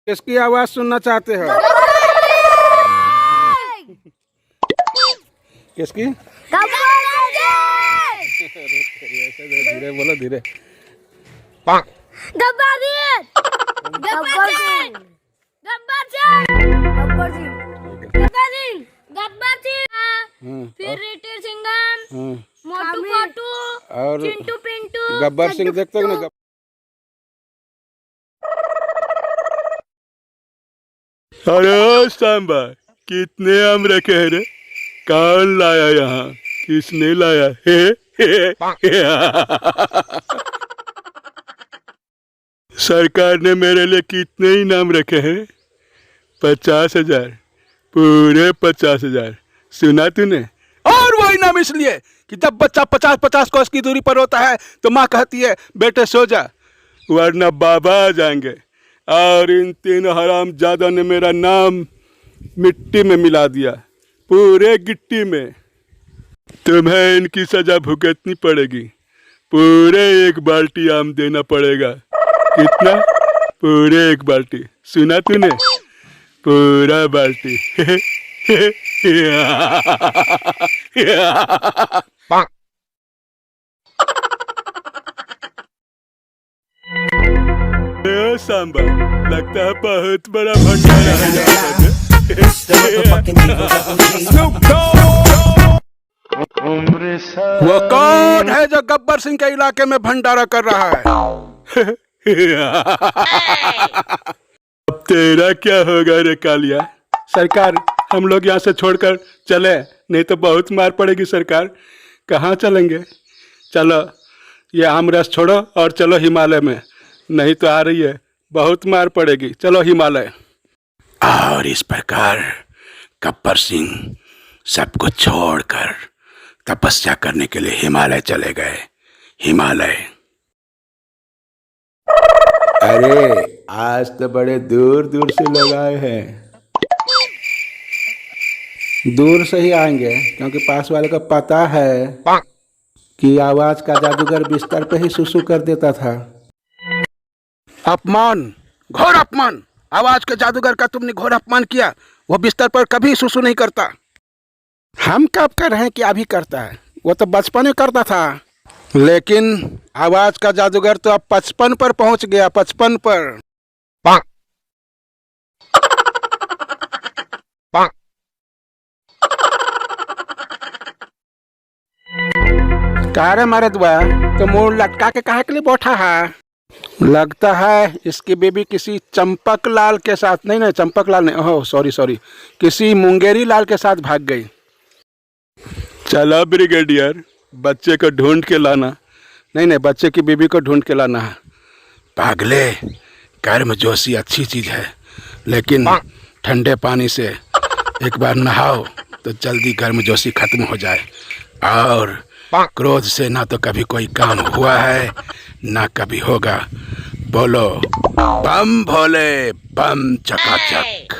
किसकी आवाज सुनना चाहते हो? किसकी? धीरे बोलो, धीरे। फिर रीटर सिंघम, मोटू मोटू और चिंटू पिंटू। गब्बर सिंह देखते हो ना? अरे सांबा, कितने आम रखे हैं रे? कौन लाया यहाँ? किसने लाया? सरकार ने मेरे लिए कितने इनाम रखे हैं? 50,000, पूरे 50,000। सुना तूने? और वो इनाम इसलिए कि जब बच्चा 50-50 कोस की दूरी पर होता है तो माँ कहती है बेटे सो जा, वरना बाबा आ जाएंगे। और इन तीनों हरामजादों ने मेरा नाम मिट्टी में मिला दिया, पूरे गिट्टी में। तुम्हें इनकी सजा भुगतनी पड़ेगी। पूरे 1 बाल्टी आम देना पड़ेगा। कितना? पूरे 1 बाल्टी। सुना तूने? पूरा बाल्टी। सांबा, लगता है बहुत बड़ा भंडारा है। वो कौन है जो गब्बर सिंह के इलाके में भंडारा कर रहा है? अब तेरा क्या होगा रे कालिया? सरकार, हम लोग यहाँ से छोड़कर चले, नहीं तो बहुत मार पड़ेगी। सरकार, कहाँ चलेंगे? चलो ये आम रस छोड़ो और चलो हिमालय में, नहीं तो आ रही है बहुत मार पड़ेगी। चलो हिमालय। और इस प्रकार गब्बर सिंह सब कुछ छोड़कर तपस्या करने के लिए हिमालय चले गए। हिमालय। अरे आज तो बड़े दूर दूर से लोग आए हैं। दूर से ही आएंगे क्योंकि पास वाले को पता है कि आवाज का जादूगर बिस्तर पे ही सुसु कर देता था। अपमान, घोर अपमान। आवाज के जादूगर का तुमने घोर अपमान किया। वो बिस्तर पर कभी सुसु नहीं करता। हम कब कर रहे हैं कि अभी करता है? वो तो बचपन में करता था। लेकिन आवाज का जादूगर तो अब 55 पर पहुंच गया। 55 पर। कारे मारे दुआ तो मुंह लटका के कहा के लिए बैठा है? लगता है इसकी बेबी किसी चंपक लाल के साथ, नहीं चंपक लाल नहीं, ओह सॉरी, किसी मुंगेरी लाल के साथ भाग गई। चला ब्रिगेडियर, बच्चे को ढूंढ के लाना। नहीं, बच्चे की बीबी को ढूंढ के लाना है। पागले, गर्मजोशी अच्छी चीज है, लेकिन ठंडे पानी से एक बार नहाओ तो जल्दी गर्मजोशी खत्म हो जाए। और क्रोध से ना तो कभी कोई काम हुआ है ना कभी होगा। बोलो बम भोले बम चकाचक।